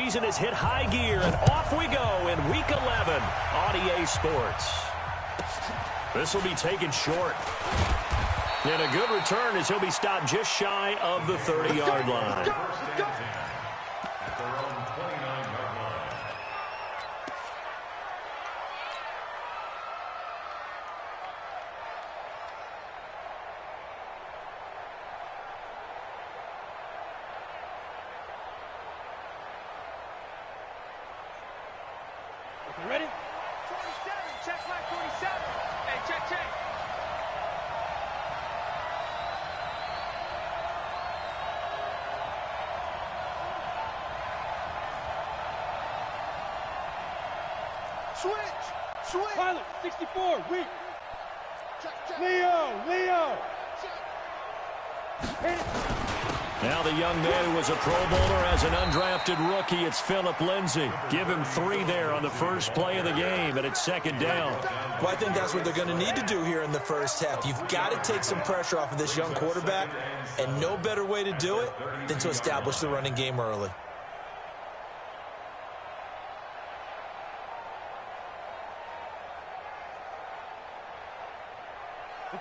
Season has hit high gear, and off we go in Week 11 on EA Sports. This will be taken short. And a good return as he'll be stopped just shy of the 30-yard line. Ready? 27, check line 27. Hey, check. Switch. Pilot, 64, weak. Check. Leo. Check. Now the young man who was a Pro Bowler as an undrafted rookie, it's Phillip Lindsay. Give him 3 there on the first play of the game, and it's second down. Well, I think that's what they're going to need to do here in the first half. You've got to take some pressure off of this young quarterback, and no better way to do it than to establish the running game early.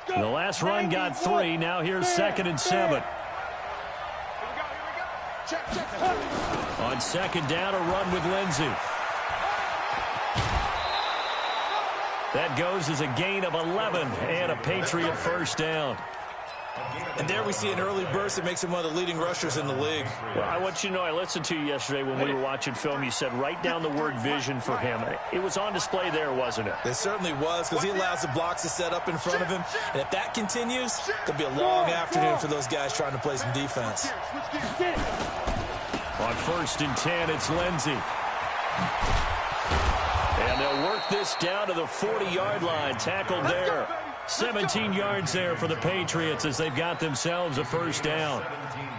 The last run got 3. Now here's 2nd and 7. Check. On second down, a run with Lindsay. That goes as a gain of 11 and a Patriot first down. And there we see an early burst that makes him one of the leading rushers in the league. Well, I want you to know, I listened to you yesterday when we were watching film. You said write down the word vision for him. It was on display there, wasn't it? It certainly was, because he allows the blocks to set up in front of him. And if that continues, there'll be a long afternoon for those guys trying to play some defense. On 1st and 10, it's Lindsay. And they'll work this down to the 40-yard line. Tackled there. 17 yards there for the Patriots as they've got themselves a first down.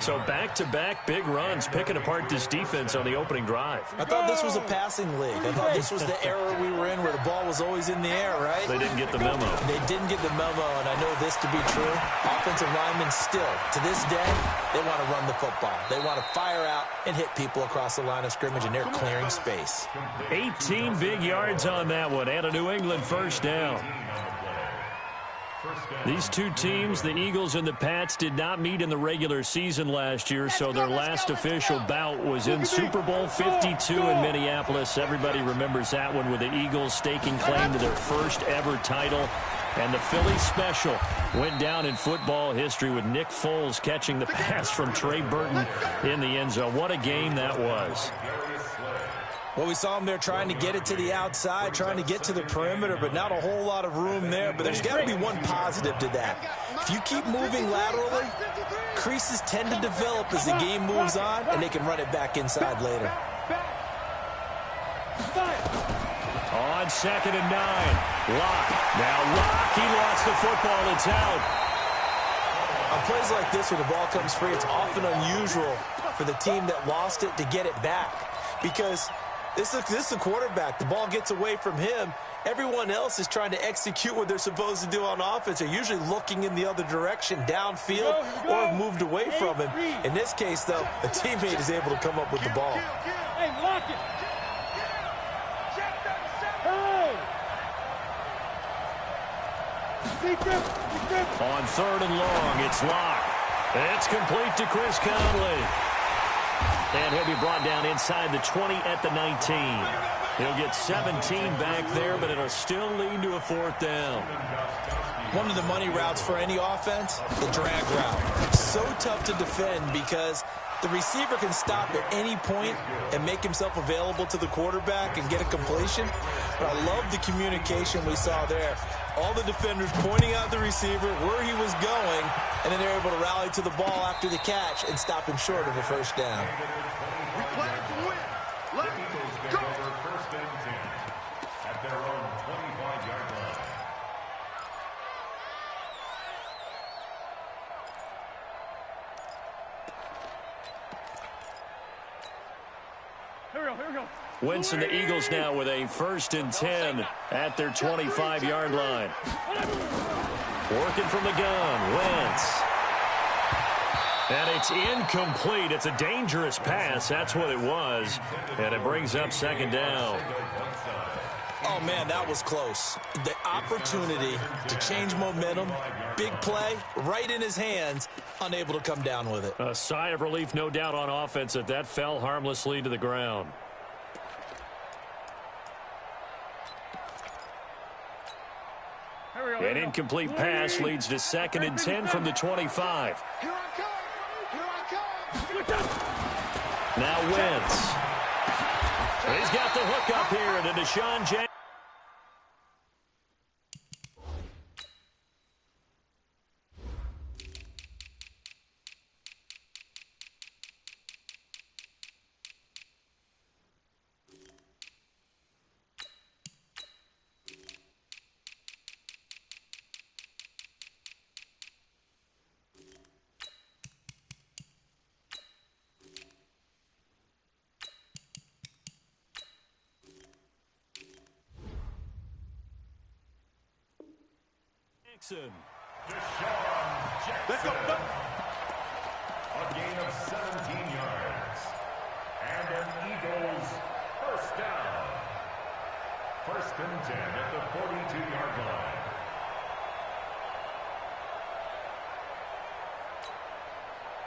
So back-to-back big runs, picking apart this defense on the opening drive. I thought this was a passing league. I thought this was the era we were in where the ball was always in the air, right? They didn't get the memo. They didn't get the memo, and I know this to be true. Offensive linemen still, to this day, they want to run the football. They want to fire out and hit people across the line of scrimmage, and they're clearing space. 18 big yards on that one, and a New England first down. These two teams, the Eagles and the Pats, did not meet in the regular season last year, so their last official bout was in Super Bowl 52 in Minneapolis. Everybody remembers that one with the Eagles staking claim to their first ever title. And the Philly special went down in football history with Nick Foles catching the pass from Trey Burton in the end zone. What a game that was. Well, we saw them there trying to get it to the outside, trying to get to the perimeter, but not a whole lot of room there. But there's got to be one positive to that. If you keep moving laterally, creases tend to develop as the game moves on, and they can run it back inside later. On 2nd and 9, Locke. Now Locke, he lost the football. It's out. On plays like this where the ball comes free, it's often unusual for the team that lost it to get it back, because this is the quarterback. The ball gets away from him. Everyone else is trying to execute what they're supposed to do on offense. They're usually looking in the other direction, downfield, or have moved away from him. In this case, though, a teammate is able to come up with the ball. Hey, lock it. On 3rd and long, it's Locke. It's complete to Chris Conley. And he'll be brought down inside the 20 at the 19. He'll get 17 back there, but it'll still lead to a 4th down. One of the money routes for any offense, the drag route. So tough to defend because the receiver can stop at any point and make himself available to the quarterback and get a completion. But I love the communication we saw there. All the defenders pointing out the receiver, where he was going, and then they're able to rally to the ball after the catch and stop him short of a first down. We play to win. Let's go. First and 10 at their own 25-yard line. Here we go. Wentz and the Eagles now with a 1st and 10 at their 25-yard line. Working from the gun, Wentz. And it's incomplete. It's a dangerous pass. That's what it was. And it brings up second down. Oh, man, that was close. The opportunity to change momentum, big play, right in his hands, unable to come down with it. A sigh of relief, no doubt, on offense that fell harmlessly to the ground. An incomplete pass leads to 2nd and 10 from the 25. Here I come. Here I come. Now Wentz. He's got the hook up here to Deshaun Jackson. Let's go. A gain of 17 yards. And an Eagles first down. 1st and 10 at the 42-yard line.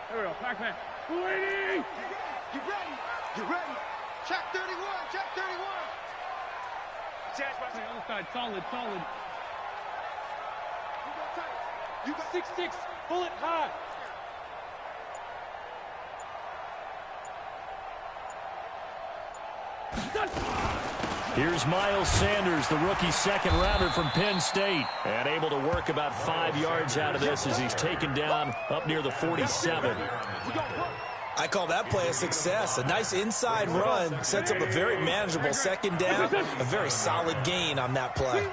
Here we go. Pac-Man. Waiting. You ready? You ready? Check 31. Check 31. Chance, my other side. Solid. Solid. You got 6-6. Pull it high. Here's Miles Sanders, the rookie second-rounder from Penn State, and able to work about 5 yards out of this as he's taken down up near the 47. I call that play a success. A nice inside run sets up a very manageable 2nd down, a very solid gain on that play.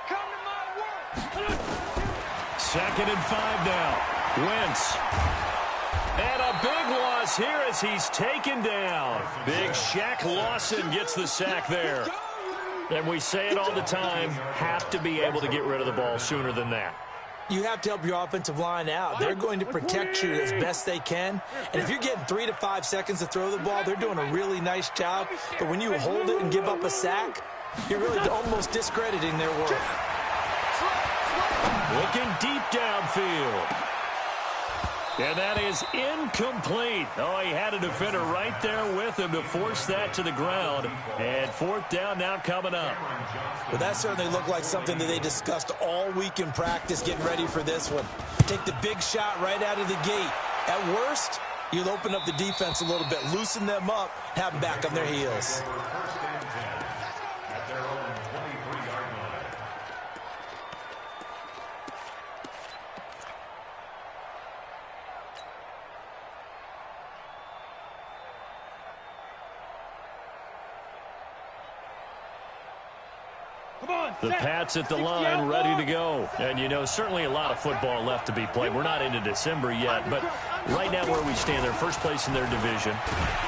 Come to my work. 2nd and 5 now. Wentz. And a big loss here as he's taken down. Big Shaq Lawson gets the sack there. And we say it all the time, have to be able to get rid of the ball sooner than that. You have to help your offensive line out. They're going to protect you as best they can. And if you're getting 3 to 5 seconds to throw the ball, they're doing a really nice job. But when you hold it and give up a sack, you're really almost discrediting their work. Looking deep downfield. And that is incomplete. Oh, he had a defender right there with him to force that to the ground. And 4th down now coming up. Well, that certainly looked like something that they discussed all week in practice getting ready for this one. Take the big shot right out of the gate. At worst, you'll open up the defense a little bit, loosen them up, have them back on their heels. The Pats at the line, ready to go. And, you know, certainly a lot of football left to be played. We're not into December yet, but right now where we stand, they're first place in their division.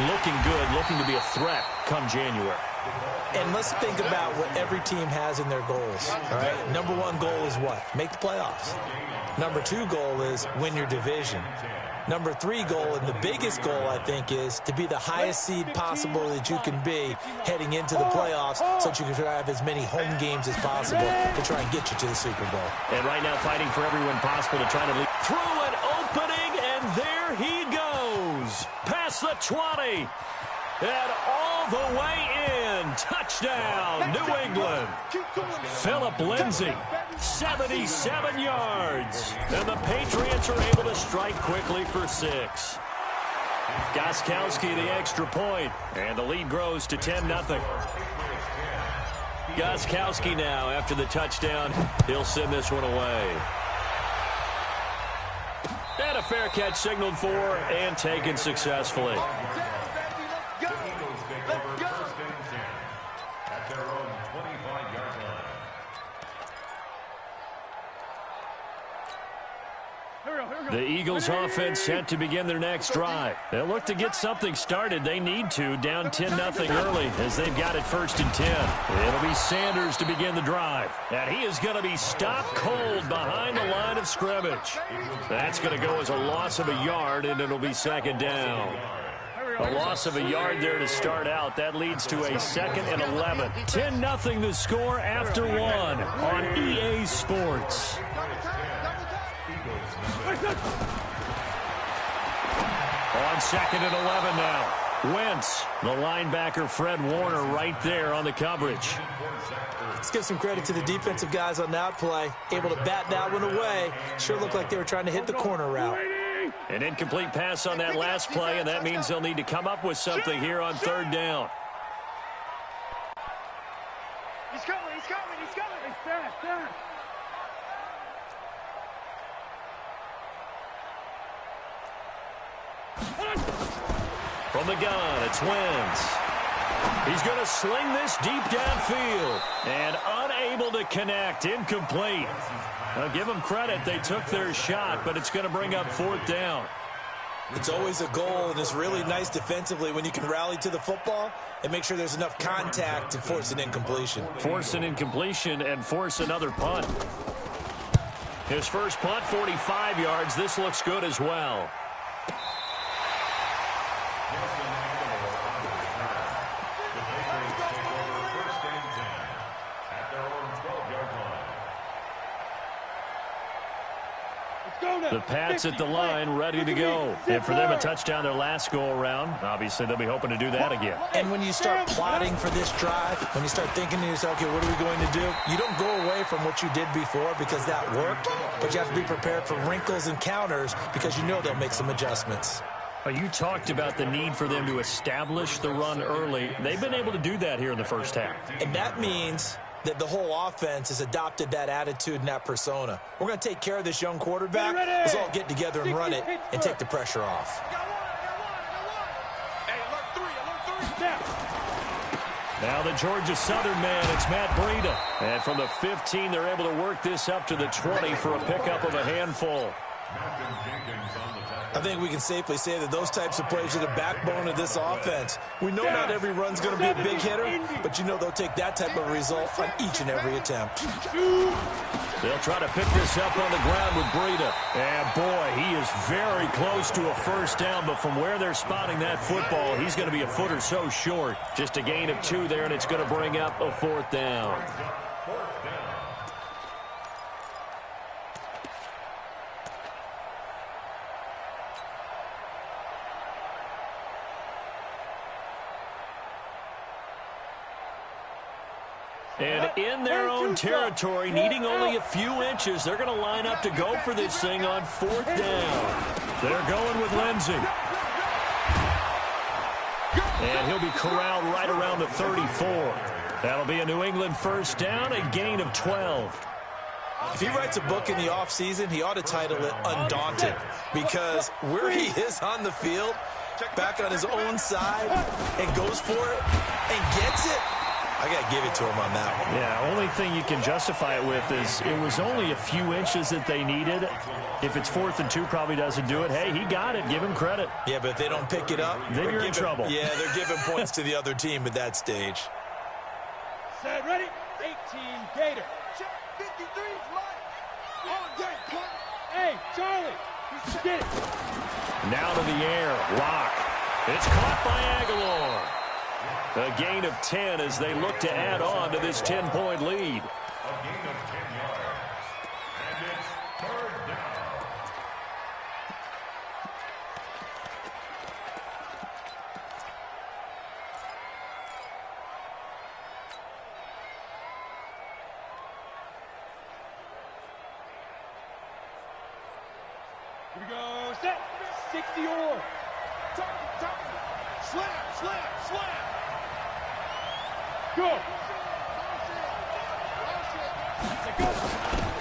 Looking good, looking to be a threat come January. And let's think about what every team has in their goals, all right? Number 1 goal is what? Make the playoffs. Number 2 goal is win your division. Number 3 goal, and the biggest goal, I think, is to be the highest seed possible that you can be heading into the playoffs so that you can have as many home games as possible to try and get you to the Super Bowl. And right now fighting for everyone possible to try to lead. Through an opening, and there he goes. Past the 20. And all the way in. Touchdown, New England. Philip Lindsay, 77 yards. And the Patriots are able to strike quickly for 6. Gostkowski the extra point, and the lead grows to 10-0. Gostkowski now, after the touchdown, he'll send this one away. And a fair catch signaled for and taken successfully. The Eagles offense set to begin their next drive. They'll look to get something started. They need to, down 10-0 early as they've got it 1st and 10. It'll be Sanders to begin the drive. And he is going to be stopped cold behind the line of scrimmage. That's going to go as a loss of a yard, and it'll be 2nd down. A loss of a yard there to start out. That leads to a 2nd and 11. 10-0 the score after 1 on EA Sports. On 2nd and 11 now. Wentz, the linebacker Fred Warner right there on the coverage. Let's give some credit to the defensive guys on that play. Able to bat that one away. Sure looked like they were trying to hit the corner route. An incomplete pass on that last play, and that means they'll need to come up with something here on 3rd down. He's coming. Hey, stand. From the gun, it's Wentz. He's going to sling this deep downfield and unable to connect. Incomplete. Now, give them credit. They took their shot, but it's going to bring up 4th down. It's always a goal, and it's really nice defensively when you can rally to the football and make sure there's enough contact to force an incompletion. Force an incompletion and force another punt. His first punt, 45 yards. This looks good as well. The Pats at the line, ready to go. And for them, a touchdown their last go-around. Obviously, they'll be hoping to do that again. And when you start plotting for this drive, when you start thinking to yourself, okay, what are we going to do? You don't go away from what you did before because that worked, but you have to be prepared for wrinkles and counters because you know they'll make some adjustments. You talked about the need for them to establish the run early. They've been able to do that here in the first half. And that means that the whole offense has adopted that attitude and that persona. We're going to take care of this young quarterback. Let's all get together and run it and take the pressure off. Now the Georgia Southern man, it's Matt Breida. And from the 15, they're able to work this up to the 20 for a pickup of a handful. I think we can safely say that those types of plays are the backbone of this offense. We know not every run's going to be a big hitter, but you know they'll take that type of result on each and every attempt. They'll try to pick this up on the ground with Breida. And, boy, he is very close to a first down, but from where they're spotting that football, he's going to be a foot or so short. Just a gain of 2 there, and it's going to bring up a 4th down. And in their own territory, needing only a few inches, they're going to line up to go for this thing on 4th down. They're going with Lindsey. And he'll be corralled right around the 34. That'll be a New England first down, a gain of 12. If he writes a book in the offseason, he ought to title it Undaunted, because where he is on the field, back on his own side, and goes for it and gets it, I got to give it to him on that one. Yeah, only thing you can justify it with is it was only a few inches that they needed. If it's 4th and 2, probably doesn't do it. Hey, he got it. Give him credit. Yeah, but if they don't pick it up, then you're in trouble. Yeah, they're giving points to the other team at that stage. Set, ready? 18, Gator. Check, 53, flight. On deck, cut. Hey, Charlie, get it. Now to the air, Locke. It's caught by Aguilar. A gain of 10 as they look to add on to this 10-point lead. A gain of 10 yards. And it's 3rd down. Here we go, set. 60 or. Slam, slam, slam. Go.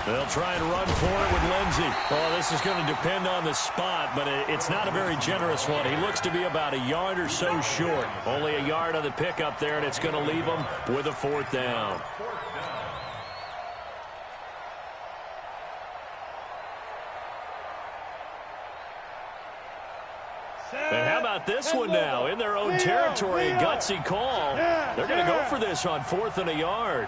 They'll try and run for it with Lindsey. Oh, this is going to depend on the spot, but it's not a very generous one. He looks to be about a yard or so short. Only a yard on the pickup there, and it's going to leave him with a 4th down. got this one now in their own territory. A gutsy call. They're going to go for this on 4th and a yard.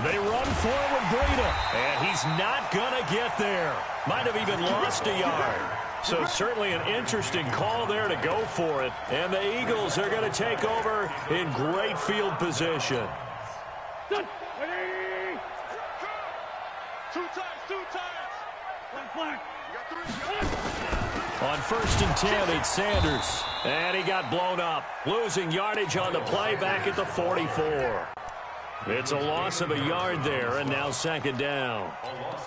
They run for it with Breida, and he's not going to get there. Might have even lost a yard. So certainly an interesting call there to go for it. And the Eagles are going to take over in great field position. Two times. One flag. On 1st and 10, it's Sanders. And he got blown up, losing yardage on the play back at the 44. It's a loss of a yard there, and now 2nd down.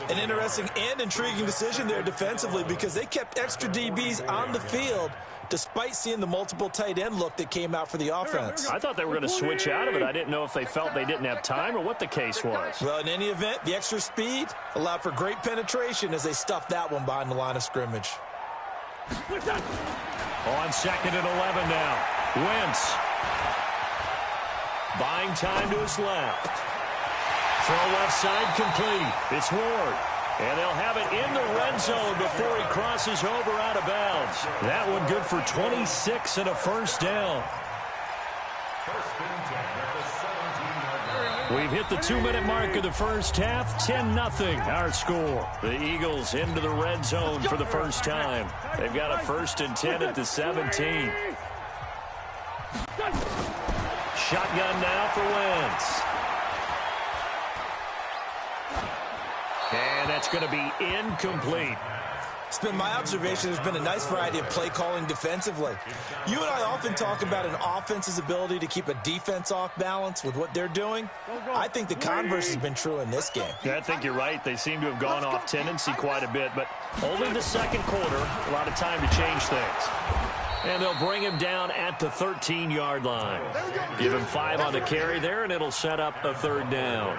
An interesting and intriguing decision there defensively because they kept extra DBs on the field despite seeing the multiple tight end look that came out for the offense. I thought they were going to switch out of it. I didn't know if they felt they didn't have time or what the case was. Well, in any event, the extra speed allowed for great penetration as they stuffed that one behind the line of scrimmage. On 2nd and 11 now. Wentz. Buying time to his left. Throw left side complete. It's Ward. And they'll have it in the red zone before he crosses over out of bounds. That one good for 26 and a 1st down. We've hit the 2-minute mark of the first half. 10-0 our score. The Eagles into the red zone for the first time. They've got a 1st and 10 at the 17. Shotgun now for Wentz. And that's going to be incomplete. It's been my observation there's been a nice variety of play calling defensively. You and I often talk about an offense's ability to keep a defense off balance with what they're doing. I think the converse has been true in this game. Yeah, I think you're right. They seem to have gone off tendency quite a bit, but only the 2nd quarter, a lot of time to change things. And they'll bring him down at the 13-yard line. Give him 5 on the carry there, and it'll set up a 3rd down.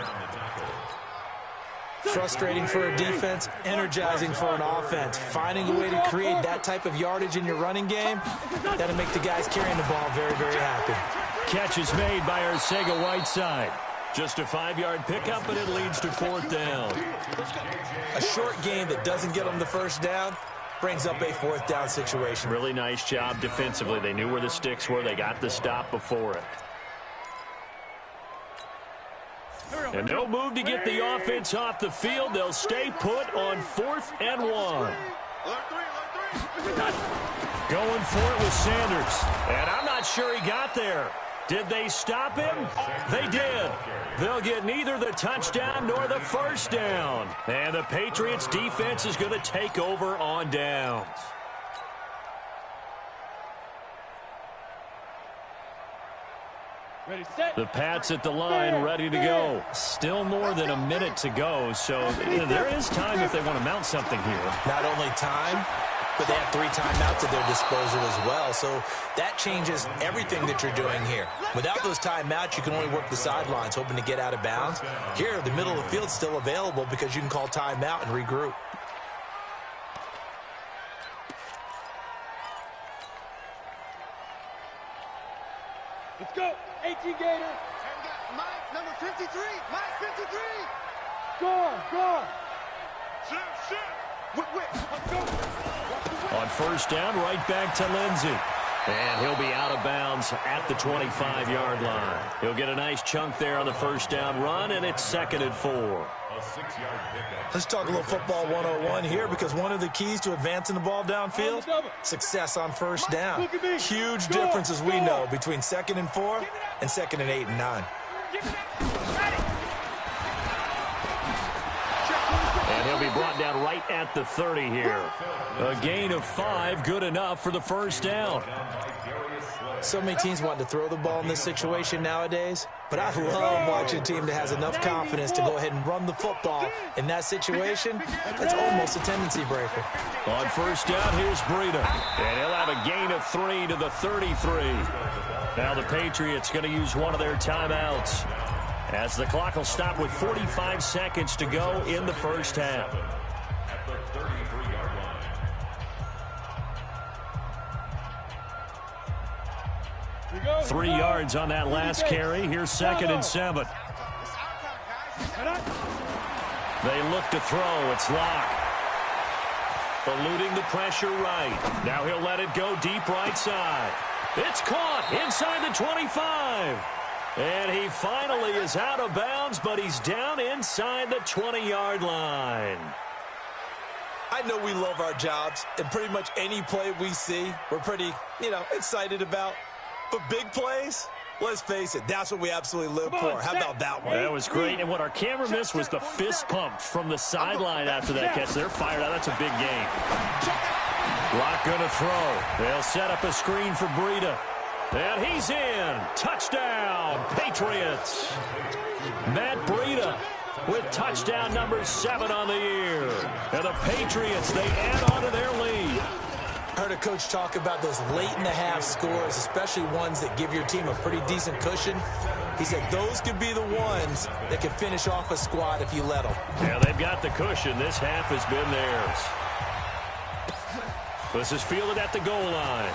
Frustrating for a defense, energizing for an offense. Finding a way to create that type of yardage in your running game, that'll make the guys carrying the ball very, very happy. Catch is made by Arcega-Whiteside. Just a 5-yard pickup, and it leads to 4th down. A short game that doesn't get them the 1st down brings up a 4th down situation. Really nice job defensively. They knew where the sticks were. They got the stop before it. And they'll move to get the offense off the field. They'll stay put on 4th and 1. Going for it with Sanders. And I'm not sure he got there. Did they stop him? They did. They'll get neither the touchdown nor the 1st down. And the Patriots defense is going to take over on downs. Ready, set. The Pats at the line, ready to go. Still more than a minute to go, so there is time if they want to mount something here. Not only time, but they have 3 timeouts at their disposal as well, so that changes everything that you're doing here. Without those timeouts, you can only work the sidelines, hoping to get out of bounds. Here, the middle of the field's still available because you can call timeout and regroup. Let's go. 18 Gator. And Mike, number 53. Mike, 53. Go. Let's go. On 1st down, right back to Lindsey. And he'll be out of bounds at the 25-yard line. He'll get a nice chunk there on the 1st down run, and it's 2nd and 4. Let's talk a little football 101 here because one of the keys to advancing the ball downfield, success on 1st down. Huge difference, as we know, between 2nd and 4 and 2nd and 8 and 9. And he'll be brought down right at the 30 here. A gain of 5, good enough for the 1st down. So many teams want to throw the ball in this situation nowadays, but I love watching a team that has enough confidence to go ahead and run the football. In that situation, that's almost a tendency breaker. On 1st down, here's Breida. And he'll have a gain of 3 to the 33. Now the Patriots going to use one of their timeouts, as the clock will stop with 45 seconds to go in the 1st half. 3 yards on that last carry. Here's 2nd and 7. They look to throw. It's Locke. eluding the pressure right. Now he'll let it go deep right side. It's caught inside the 25. And he finally is out of bounds, but he's down inside the 20-yard line. I know we love our jobs, and pretty much any play we see, we're pretty, excited about. But big plays, let's face it, that's what we absolutely live for. How about that one? That was great, and what our camera missed was the fist pump from the sideline after that catch. They're fired out. That's a big game. Rock going to throw. They'll set up a screen for Breida. And he's in. Touchdown, Patriots. Matt Breida with touchdown number 7 on the year. And the Patriots, they add on to their lead. I heard a coach talk about those late-in-the-half scores, especially ones that give your team a pretty decent cushion. He said those could be the ones that can finish off a squad if you let them. Yeah, they've got the cushion. This half has been theirs. This is fielded at the goal line.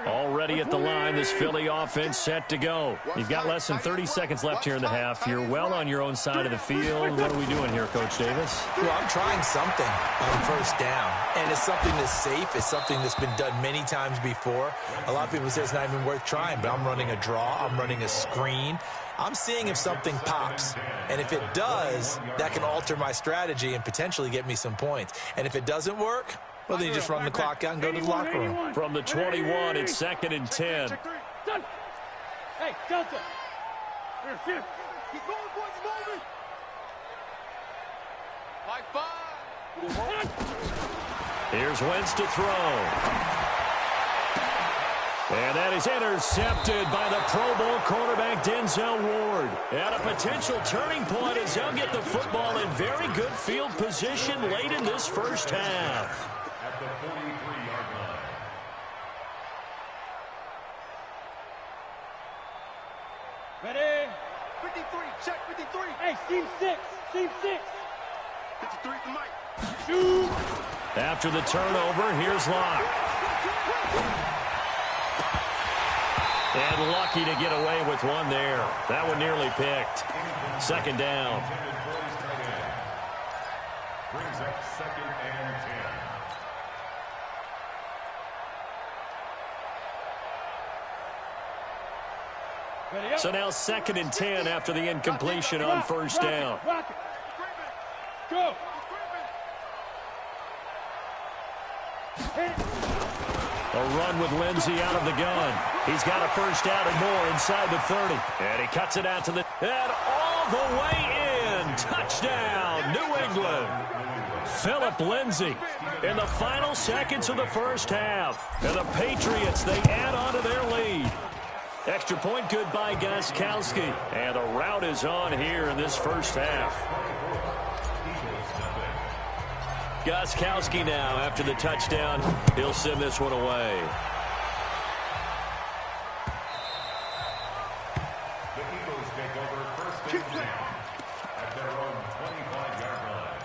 Already at the line, this Philly offense set to go. You've got less than 30 seconds left here in the half. You're well on your own side of the field. What are we doing here, Coach Davis? Well, I'm trying something on first down, and it's something that's safe. It's something that's been done many times before. A lot of people say it's not even worth trying, but I'm running a draw. I'm running a screen. I'm seeing if something pops, and if it does, that can alter my strategy and potentially get me some points. And if it doesn't work, well, then you just run the clock out and go to the locker room. From the 21, it's 2nd and 10. Hey, Delta. Here. Keep going, boys. Moving. High five. Here's Wentz to throw. And that is intercepted by the Pro Bowl quarterback Denzel Ward. And a potential turning point as they'll get the football in very good field position late in this first half. At the 43-yard line. Ready? 53, check 53. Hey, Team 6. 53 to Mike. Shoot. After the turnover, here's Locke. And lucky to get away with one there. That one nearly picked. 2nd down. Brings up 2nd and 10. Ready up. So now 2nd and 10 after the incompletion on first down. Rock it. Go. Hit it. A run with Lindsey out of the gun. He's got a first down and more inside the 30. And he cuts it out to the... And all the way in. Touchdown, New England. Philip Lindsey in the final seconds of the first half. And the Patriots, they add on to their lead. Extra point good by Gostkowski. And the route is on here in this first half. Gostkowski now after the touchdown. He'll send this one away. The Eagles take over 1st and 10 at their own 25-yard line.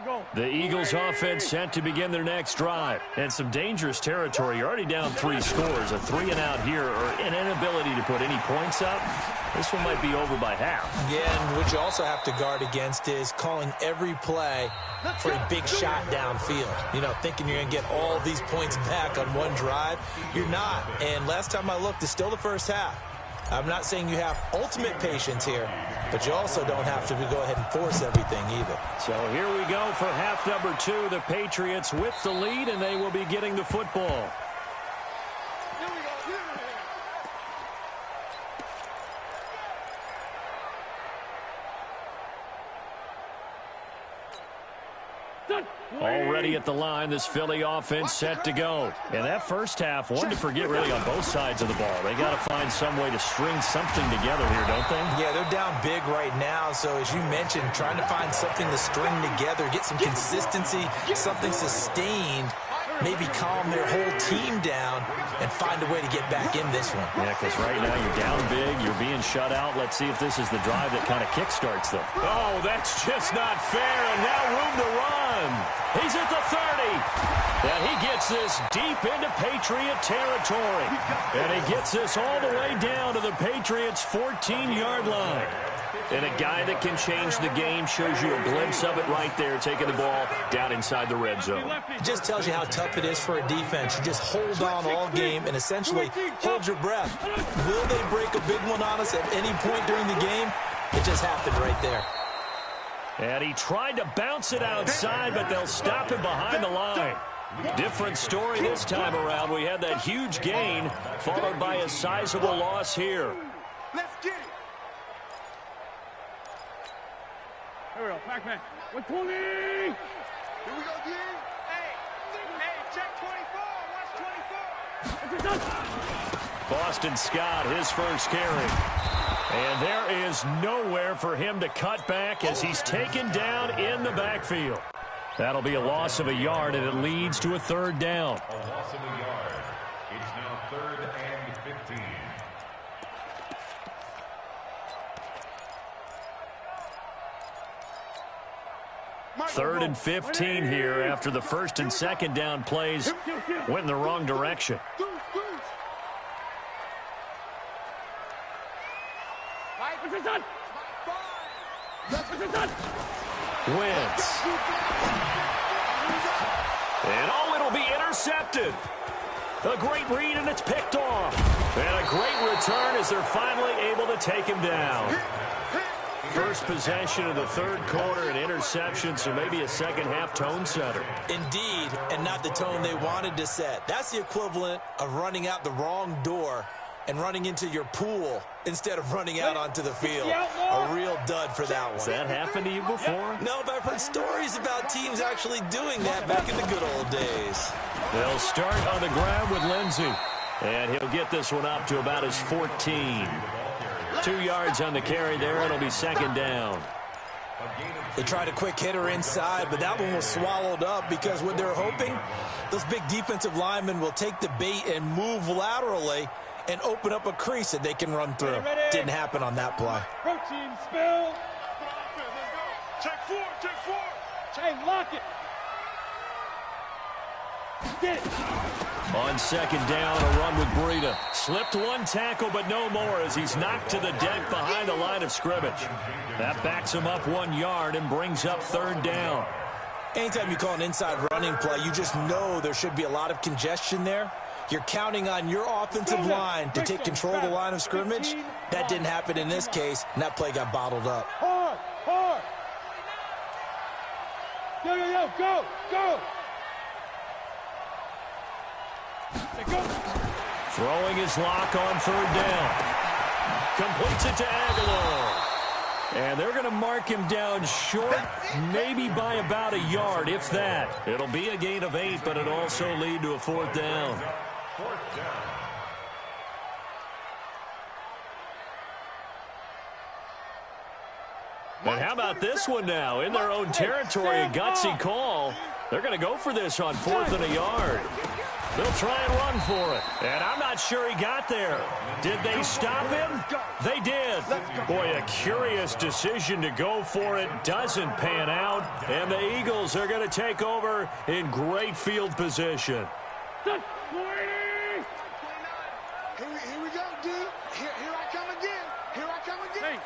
Go. The Eagles offense set to begin their next drive. And some dangerous territory. You're already down 3 scores. A 3-and-out here or an inability to put any points up. This one might be over by half. Yeah, and what you also have to guard against is calling every play for a big shot downfield. Thinking you're going to get all these points back on one drive. You're not. And last time I looked, it's still the first half. I'm not saying you have ultimate patience here, but you also don't have to go ahead and force everything either. So here we go for half number 2. The Patriots with the lead, and they will be getting the football. Here we go. Already at the line, this Philly offense set to go. And that first half, one to forget really on both sides of the ball. They got to find some way to string something together here, don't they? Yeah, they're down big right now. So as you mentioned, trying to find something to string together, get some consistency, something sustained. maybe calm their whole team down and find a way to get back in this one. Yeah, because right now you're down big, you're being shut out. Let's see if this is the drive that kind of kickstarts them. Oh, that's just not fair, and now room to run. He's at the 30, and he gets this deep into Patriot territory. And he gets this all the way down to the Patriots' 14-yard line. And a guy that can change the game shows you a glimpse of it right there, taking the ball down inside the red zone. It just tells you how tough it is for a defense. You just hold on all game and essentially hold your breath. Will they break a big one on us at any point during the game? It just happened right there. And he tried to bounce it outside, but they'll stop him behind the line. Different story this time around. We had that huge gain, followed by a sizable loss here. Let's get it. Here we go, Pac-Man. 120. Here we go, D. Hey, check 24. Watch 24. Boston Scott, his first carry. And there is nowhere for him to cut back as he's taken down in the backfield. That'll be a loss of a yard, and it leads to a third down. A loss of a yard. It's now 3rd and 15. Third and 15 here after the first and second down plays went in the wrong direction. Wentz. And it'll be intercepted. A great read, and it's picked off. And a great return as they're finally able to take him down. First possession of the third quarter, an interception, so maybe a second-half tone setter. Indeed, and not the tone they wanted to set. That's the equivalent of running out the wrong door and running into your pool instead of running out onto the field. A real dud for that one. Has that happened to you before? No, but I've heard stories about teams actually doing that back in the good old days. They'll start on the ground with Lindsey. And he'll get this one up to about his 14. 2 yards on the carry there. It'll be second down. They tried a quick hitter inside, but that one was swallowed up because what they're hoping, those big defensive linemen will take the bait and move laterally and open up a crease that they can run through. Didn't happen on that play. Protein spill. Check 4. Hey, lock it. Get it. On second down, a run with Breida. Slipped one tackle, but no more as he's knocked to the deck behind the line of scrimmage. That backs him up 1 yard and brings up third down. Anytime you call an inside running play, you just know there should be a lot of congestion there. You're counting on your offensive line to take control of the line of scrimmage. That didn't happen in this case, and that play got bottled up. Hard. Go. Throwing his lock on third down. Completes it to Aguilar. And they're going to mark him down short, maybe by about a yard, if that. It'll be a gain of 8, but it'll also lead to a fourth down. Fourth down. And how about this one now? In their own territory, a gutsy call. They're going to go for this on 4th and a yard. They'll try and run for it. And I'm not sure he got there. Did they stop him? They did. Boy, a curious decision to go for it. Doesn't pan out. And the Eagles are going to take over in great field position. Here we go, dude. Here I come again. Hey,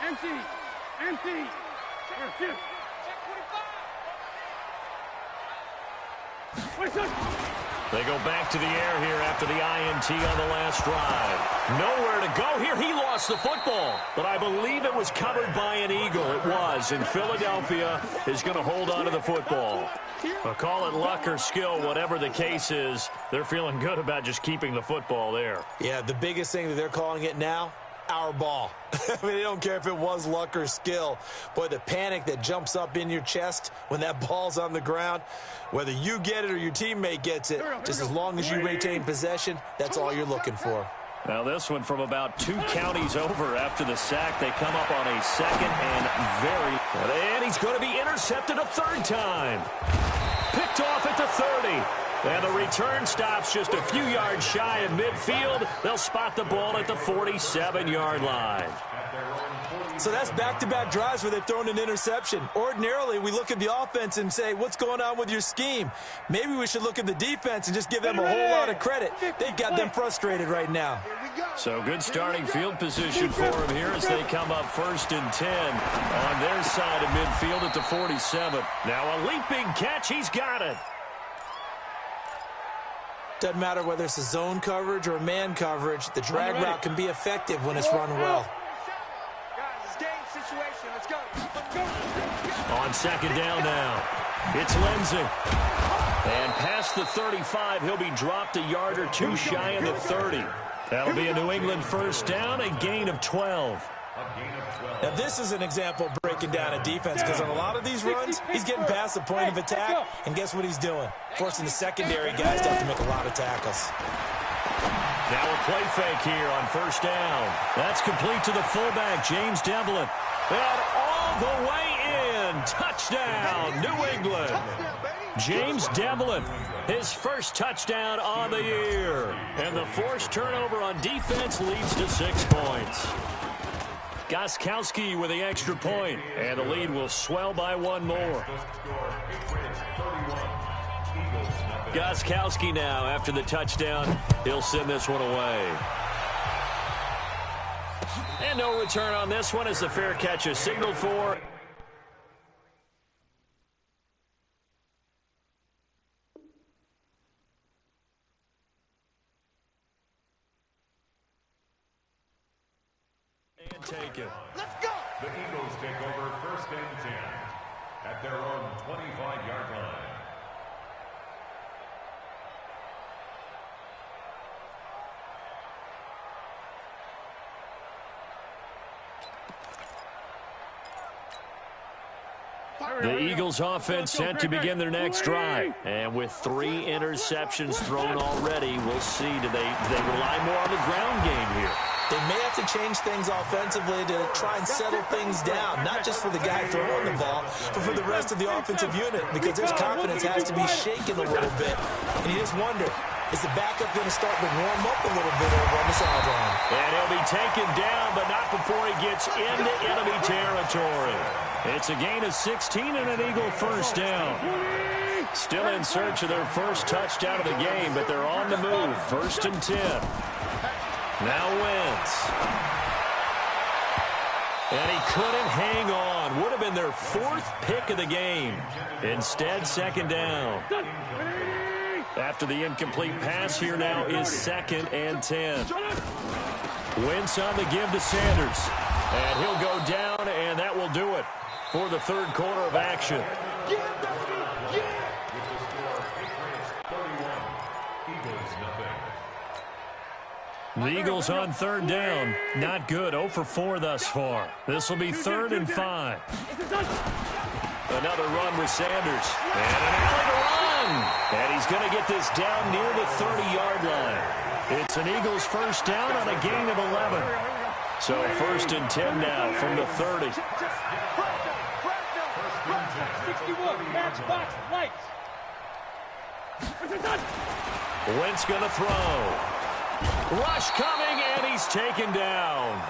empty. Here. They go back to the air here after the INT on the last drive. Nowhere to go here. He lost the football, but I believe it was covered by an Eagle. It was, and Philadelphia is going to hold on to the football. I'll call it luck or skill, whatever the case is. They're feeling good about just keeping the football there. Yeah, the biggest thing that they're calling it now, our ball. I mean, they don't care if it was luck or skill. Boy, the panic that jumps up in your chest when that ball's on the ground, whether you get it or your teammate gets it, just as long as you retain possession, that's all you're looking for. Now this one from about 2 counties over after the sack. They come up on a second and he's going to be intercepted a third time. Picked off at the 30. And the return stops just a few yards shy of midfield. They'll spot the ball at the 47-yard line. So that's back-to-back drives where they've thrown an interception. Ordinarily, we look at the offense and say, what's going on with your scheme? Maybe we should look at the defense and just give them a whole lot of credit. They've got them frustrated right now. So good starting field position for them here as they come up 1st and 10 on their side of midfield at the 47. Now a leaping catch. He's got it. Doesn't matter whether it's a zone coverage or a man coverage. The drag route can be effective when it's run well. On 2nd down now, it's Lindsay. And past the 35, he'll be dropped a yard or two shy of the 30. That'll be a New England 1st down, a gain of 12. Now, this is an example of breaking down a defense because on a lot of these runs, he's getting past the point of attack, and guess what he's doing? Forcing the secondary guys to have to make a lot of tackles. Now a play fake here on 1st down. That's complete to the fullback, James Devlin. And all the way in. Touchdown, New England. James Devlin, his first touchdown on the year. And the forced turnover on defense leads to 6 points. Gostkowski with the extra point, and the lead will swell by 1 more. Gostkowski now, after the touchdown, he'll send this one away. And no return on this one as the fair catch is signaled for. And take it. Let's go. The Eagles take over 1st and 10 at their own 25-yard line. The Eagles offense set to begin their next drive. And with 3 interceptions thrown already, we'll see. Do they rely more on the ground game here? They may have to change things offensively to try and settle things down, not just for the guy throwing the ball, but for the rest of the offensive unit, because his confidence has to be shaken a little bit. And you just wonder, is the backup going to start to warm up a little bit over on the sideline? And he'll be taken down, but not before he gets into enemy territory. It's a gain of 16 and an Eagle 1st down. Still in search of their first touchdown of the game, but they're on the move. 1st and 10. Now Wentz. And he couldn't hang on. Would have been their 4th pick of the game. Instead, 2nd down. After the incomplete pass, here now is 2nd and 10. Wentz on the give to Sanders. And he'll go down, and that will do it for the 3rd quarter of action. The Eagles on 3rd down. Not good. 0 for 4 thus far. This will be 3rd and 5. Another run with Sanders. And an alley to run. And he's going to get this down near the 30-yard line. It's an Eagles 1st down on a gain of 11. So 1st and 10 now from the 30. 61, match box, lights. Wentz going to throw. Rush coming, and he's taken down.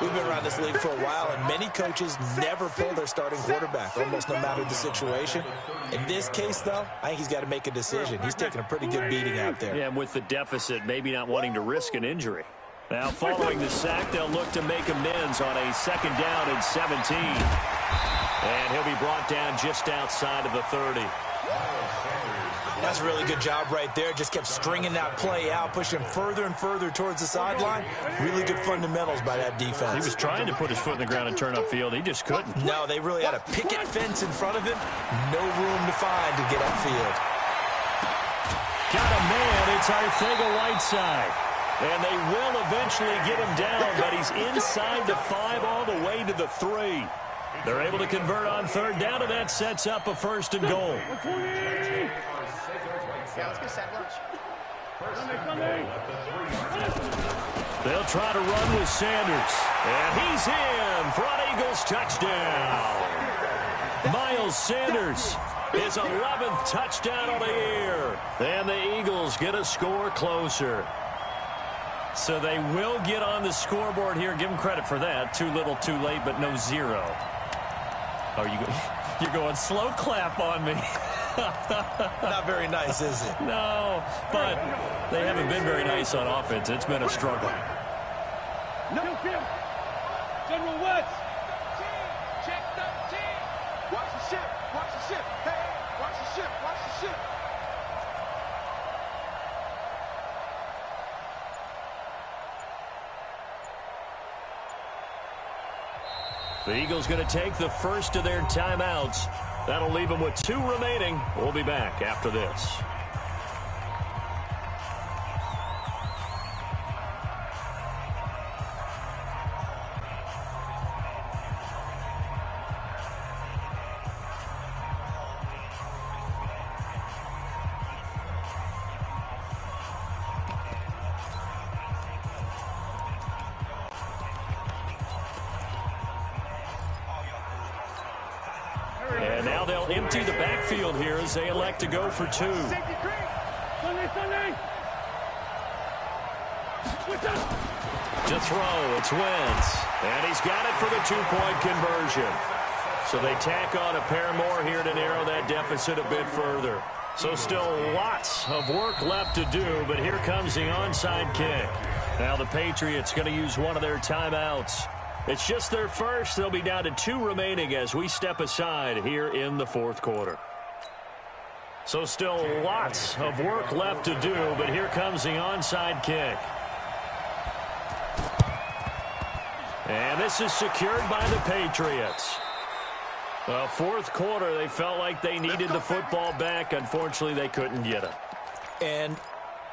We've been around this league for a while, and many coaches never pull their starting quarterback, almost no matter the situation. In this case, though, I think he's got to make a decision. He's taking a pretty good beating out there. Yeah, and with the deficit, maybe not wanting to risk an injury. Now, following the sack, they'll look to make amends on a 2nd down and 17. And he'll be brought down just outside of the 30. That's a really good job right there. Just kept stringing that play out, pushing further and further towards the sideline. Really good fundamentals by that defense. He was trying to put his foot in the ground and turn upfield. He just couldn't. No, they really had a picket fence in front of him. No room to find to get upfield. Got a man. It's Arcega-Whiteside. And they will eventually get him down, but he's inside the 5 all the way to the 3. They're able to convert on 3rd down, and that sets up a 1st and goal. Yeah, let's get set lunch. They'll try to run with Sanders. And he's in for an Eagles touchdown. Miles Sanders, his 11th touchdown of the year. over. And the Eagles get a score closer. So they will get on the scoreboard here. Give them credit for that. Too little, too late, but no zero. Oh, you're going slow clap on me. Not very nice, is it? No, but they haven't been very nice on offense. It's been a struggle. No. General West. Check 13. Watch the ship. Watch the ship. Hey, watch the ship. Watch the ship. The Eagles going to take the first of their timeouts. That'll leave them with 2 remaining. We'll be back after this. And now they'll empty the backfield here as they elect to go for 2. Sunday. To throw, it's Wentz. And he's got it for the 2-point conversion. So they tack on a pair more here to narrow that deficit a bit further. So still lots of work left to do, but here comes the onside kick. Now the Patriots going to use one of their timeouts. It's just their first. They'll be down to 2 remaining as we step aside here in the 4th quarter. So still lots of work left to do, but here comes the onside kick. And this is secured by the Patriots. Well, 4th quarter, they felt like they needed the football back. Unfortunately, they couldn't get it. And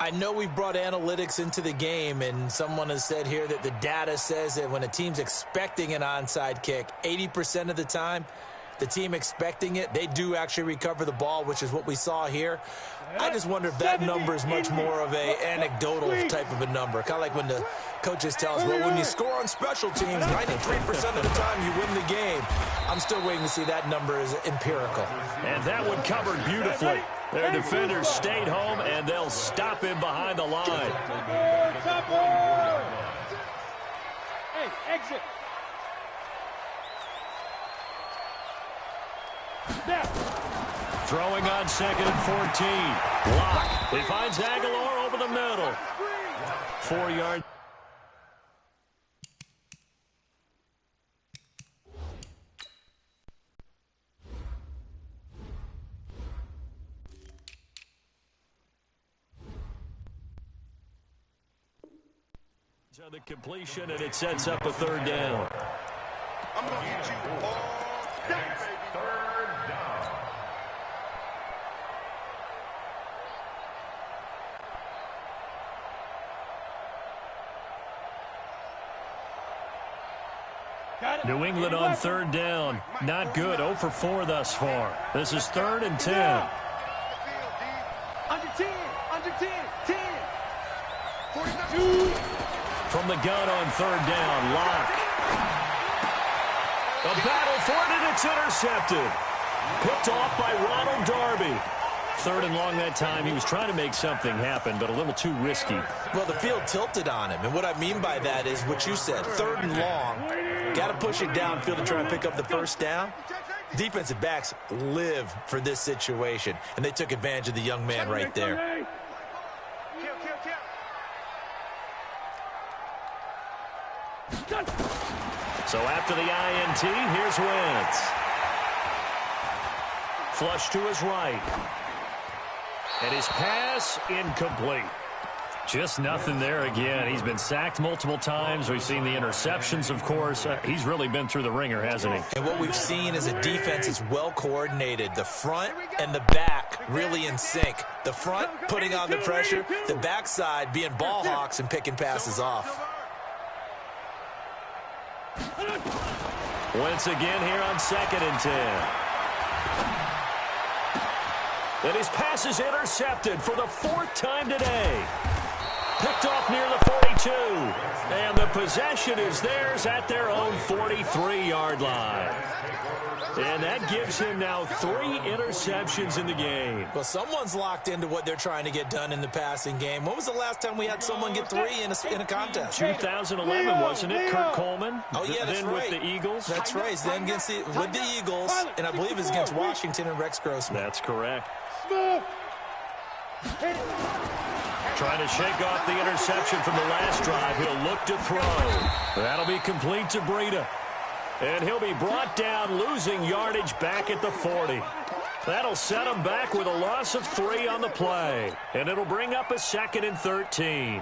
I know we've brought analytics into the game, and someone has said here that the data says that when a team's expecting an onside kick, 80% of the time, the team expecting it, they do actually recover the ball, which is what we saw here. I just wonder if that number is much more of a anecdotal type of a number. Kind of like when the coaches tell us, well, when you score on special teams, 93% of the time you win the game. I'm still waiting to see that number is empirical. And that one covered beautifully. Their defenders stayed home, and they'll stop him behind the line. Hey, exit. Snap. Throwing on 2nd and 14. Block. He finds Aguilar over the middle. 4 yards. The completion, and it sets up a 3rd down. I'm going to hit you all day, baby. 3rd down. New England on 3rd down. Not good. 0 for 4 thus far. This is 3rd and 10. Under 10, under 10, 10. 49. From the gun on 3rd down, Locke. A battle for it, and it's intercepted. Picked off by Ronald Darby. 3rd and long that time. He was trying to make something happen, but a little too risky. Well, the field tilted on him, and what I mean by that is what you said, 3rd and long. Got to push it downfield to try and pick up the 1st down. Defensive backs live for this situation, and they took advantage of the young man right there. So after the INT, here's Wentz. Flush to his right. And his pass incomplete. Just nothing there again. He's been sacked multiple times. We've seen the interceptions, of course. He's really been through the ringer, hasn't he? And what we've seen is a defense that's well coordinated. The front and the back really in sync. The front putting on the pressure. The backside being ball hawks and picking passes off. Once again here on 2nd and 10. And his pass is intercepted for the 4th time today. Picked off near the 42. And the possession is theirs at their own 43-yard line. And that gives him now 3 interceptions in the game. Well, someone's locked into what they're trying to get done in the passing game. When was the last time we had someone get 3 in a contest? 2011, wasn't it? Kurt Coleman. Oh, yeah, that's then right. with the Eagles. That's right. Then with the Eagles, and I believe it's against Washington and Rex Grossman. That's correct. Trying to shake off the interception from the last drive. He'll look to throw. That'll be complete to Breida. And he'll be brought down, losing yardage back at the 40. That'll set him back with a loss of 3 on the play. And it'll bring up a 2nd and 13.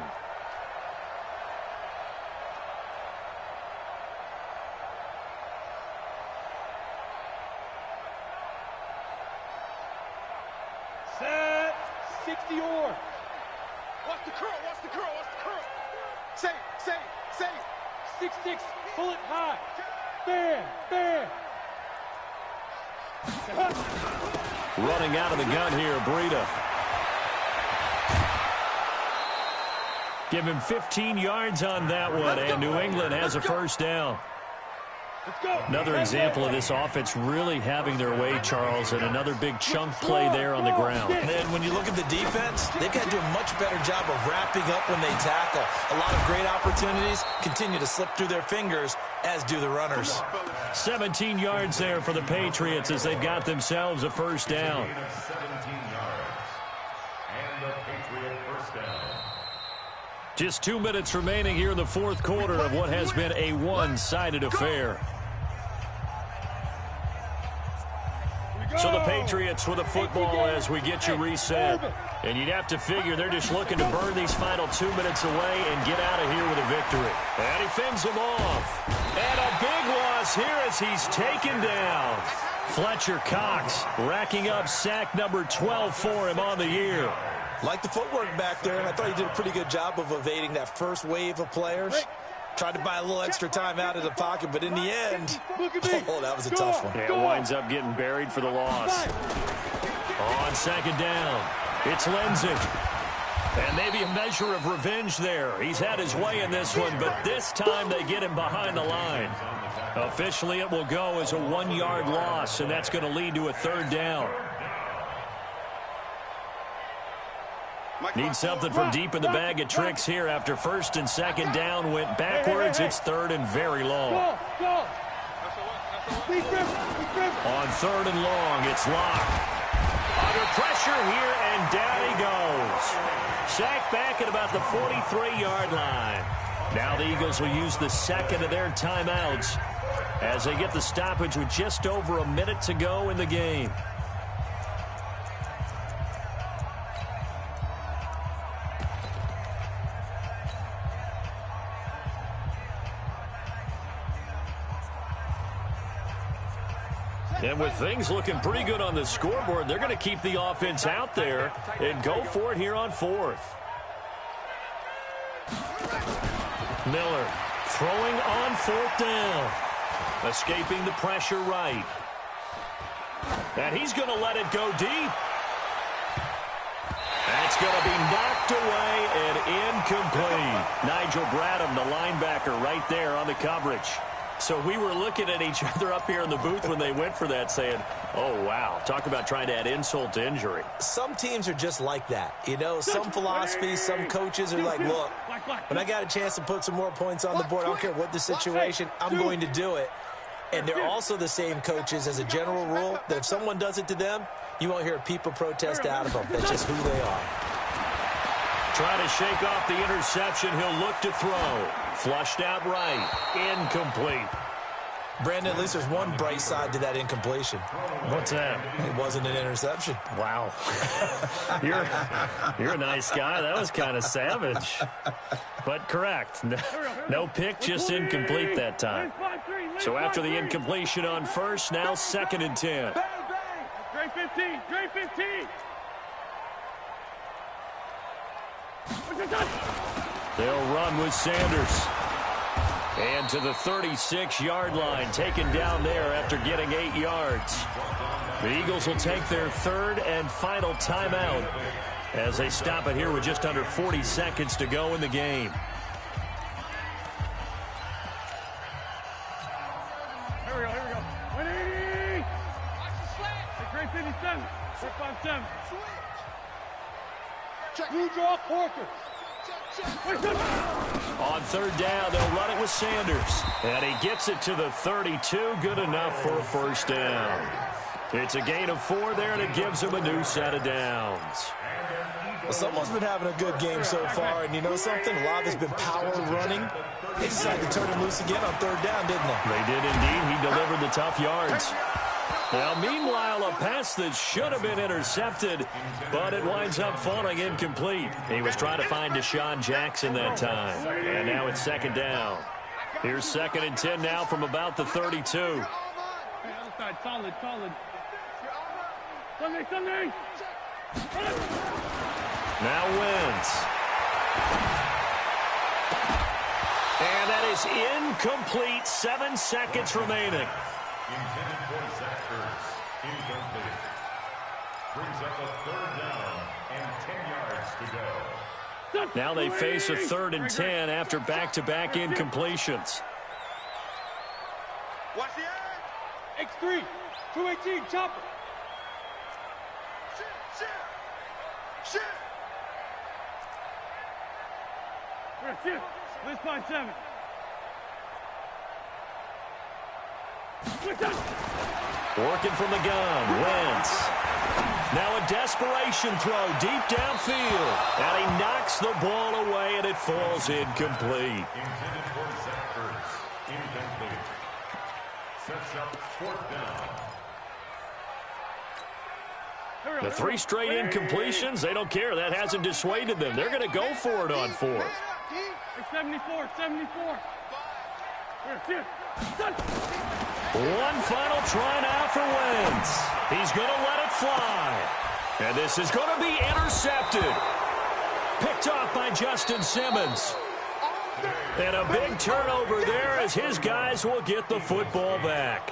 Set. 60 or. Watch the curl, watch the curl, watch the curl. Say. 6-6. Pull it high. Stand. Running out of the gun here, Breida. Give him 15 yards on that one, and New England has a first down. Another example of this offense really having their way, Charles, and another big chunk play there on the ground. And when you look at the defense, they've got to do a much better job of wrapping up when they tackle. A lot of great opportunities continue to slip through their fingers, as do the runners. 17 yards there for the Patriots as they've got themselves a first down. 17 yards. And the Patriot first down. Just 2 minutes remaining here in the fourth quarter of what has been a one-sided affair. So the Patriots with a football as we get you reset. And you'd have to figure they're just looking to burn these final 2 minutes away and get out of here with a victory. And he fends them off. And a big loss here as he's taken down. Fletcher Cox racking up sack number 12 for him on the year. Like the footwork back there, and I thought he did a pretty good job of evading that first wave of players. Tried to buy a little extra time out of the pocket, but in the end, oh, that was a tough one. Yeah, it winds up getting buried for the loss. On second down, it's Lindsey. And maybe a measure of revenge there. He's had his way in this one, but this time they get him behind the line. Officially, it will go as a 1-yard loss, and that's going to lead to a third down. Need something from deep in the bag of tricks here after first and second down went backwards. It's third and very long. On third and long, it's Locke. Under pressure here, and down he goes. Sacked back at about the 43-yard line. Now the Eagles will use the second of their timeouts as they get the stoppage with just over a minute to go in the game. And with things looking pretty good on the scoreboard, they're going to keep the offense out there and go for it here on fourth. Miller throwing on fourth down. Escaping the pressure right. And he's going to let it go deep. That's going to be knocked away and incomplete. Nigel Bradham, the linebacker, right there on the coverage. So we were looking at each other up here in the booth when they went for that saying, oh, wow, talk about trying to add insult to injury. Some teams are just like that. You know, some philosophies, some coaches are like, look, when I got a chance to put some more points on the board, I don't care what the situation, I'm going to do it. And they're also the same coaches as a general rule that if someone does it to them, you won't hear a peep of protest out of them. That's just who they are. Trying to shake off the interception. He'll look to throw. Flushed out right. Incomplete. Brandon, at least there's one bright side to that incompletion. What's that? It wasn't an interception. Wow. You're a nice guy. That was kind of savage. But correct. No pick, just incomplete that time. So after the incompletion on first, now second and 10. Great 15. Great 15. They'll run with Sanders. And to the 36-yard line, taken down there after getting 8 yards. The Eagles will take their third and final timeout as they stop it here with just under 40 seconds to go in the game. Here we go. 180. Great 57. 457. Blue draw Corker. On third down, they'll run it with Sanders. And he gets it to the 32. Good enough for a first down. It's a gain of 4 there, and it gives him a new set of downs. Well, someone's been having a good game so far, and you know something? A lot has been power running. They decided to turn him loose again on third down, didn't they? They did indeed. He delivered the tough yards. Now, meanwhile, a pass that should have been intercepted, but it winds up falling incomplete. He was trying to find Deshaun Jackson that time. And now it's second down. Here's 2nd and 10 now from about the 32. Solid. Sunday. Now Wentz. And that is incomplete. 7 seconds remaining. Intended for Zach Ertz. Incomplete. Brings up a third down and 10 yards to go. Now they face a 3rd and 10 after back-to-back incompletions. Watch the edge. X3. 218. Chopper. Shit. Shift. Let's find 7. Working from the gun, Wentz. Now a desperation throw deep downfield. And he knocks the ball away, and it falls incomplete. Intended for Zach Ertz. Incomplete. Sets up 4th down. The 3 straight incompletions, they don't care. That hasn't dissuaded them. They're going to go for it on 4th. 74. One final try now for Wentz. He's going to let it fly. And this is going to be intercepted. Picked off by Justin Simmons. And a big turnover there as his guys will get the football back.